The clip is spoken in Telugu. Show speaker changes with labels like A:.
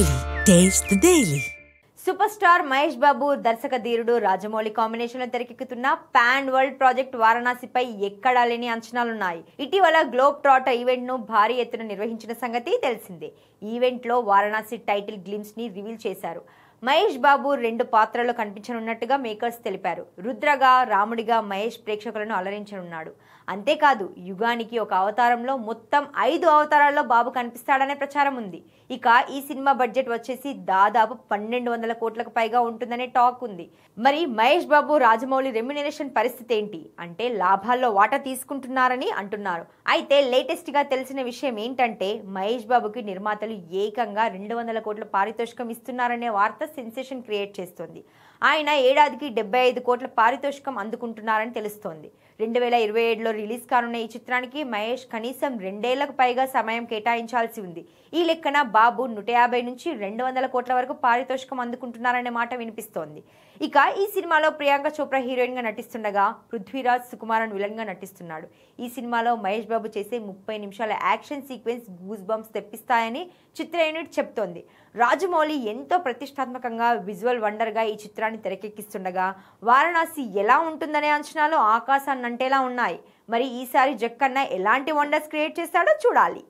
A: Daily. Taste the Daily.
B: Super star Mahesh Babu దర్శక ధీరుడు రాజమౌళి కాంబినేషన్ లో తెరకెక్కుతున్న పాన్ వరల్డ్ ప్రాజెక్ట్ వారణాసిపై ఎక్కడా లేని అంచనాలున్నాయి. ఇటీవల గ్లోబ్ ట్రాటర్ ఈవెంట్ ను భారీ ఎత్తున నిర్వహించిన సంగతి తెలిసిందే. ఈవెంట్ లో వారణాసి టైటిల్ గ్లిమ్స్ ని రివీల్ చేశారు. మహేష్ బాబు 2 పాత్రల్లో కనిపించనున్నట్టుగా మేకర్స్ తెలిపారు. రుద్రగా, రాముడిగా మహేష్ ప్రేక్షకులను అలరించనున్నాడు. అంతేకాదు, యుగానికి ఒక అవతారంలో మొత్తం 5 అవతారాల్లో బాబు కనిపిస్తాడనే ప్రచారం ఉంది. ఇక ఈ సినిమా బడ్జెట్ వచ్చేసి దాదాపు 1200 కోట్లకు పైగా ఉంటుందనే టాక్ ఉంది. మరి మహేష్ బాబు రాజమౌళి రెమ్యునరేషన్ పరిస్థితి ఏంటి అంటే లాభాల్లో వాటా తీసుకుంటున్నారని అంటున్నారు. అయితే లేటెస్ట్ గా తెలిసిన విషయం ఏంటంటే మహేష్ బాబుకి నిర్మాతలు ఏకంగా 200 కోట్ల పారితోషికం ఇస్తున్నారనే వార్త సెన్సేషన్ క్రియేట్ చేస్తోంది. ఆయన ఏడాదికి 75 కోట్ల పారితోషికం అందుకుంటున్నారని తెలుస్తోంది. 2027లో రిలీజ్ కానున్న ఈ చిత్రానికి మహేష్ కనీసం 2 ఏళ్లకు పైగా సమయం కేటాయించాల్సి ఉంది. ఈ లెక్కన బాబు 150 నుంచి 200 కోట్ల వరకు పారితోషికం అందుకుంటున్నారనే మాట వినిపిస్తోంది. ఇక ఈ సినిమాలో ప్రియాంక చోప్రా హీరోయిన్ గా నటిస్తుండగా పృథ్వీరాజ్ సుకుమారన్ విలన్ గా నటిస్తున్నాడు. ఈ సినిమాలో మహేష్ బాబు చేసే 30 నిమిషాల యాక్షన్ సీక్వెన్స్ గూస్ బంప్స్ తెప్పిస్తాయని చిత్ర యూనిట్ చెప్తోంది. రాజమౌళి ఎంతో ప్రతిష్టాత్మకంగా విజువల్ వండర్ గా ఈ చిత్రాన్ని తెరకెక్కిస్తుండగా వారణాసి ఎలా ఉంటుందనే అంచనాలు ఆకాశాన్నంటేలా ఉన్నాయి. మరి ఈసారి జక్కన్న ఎలాంటి వండర్స్ క్రియేట్ చేస్తాడో చూడాలి.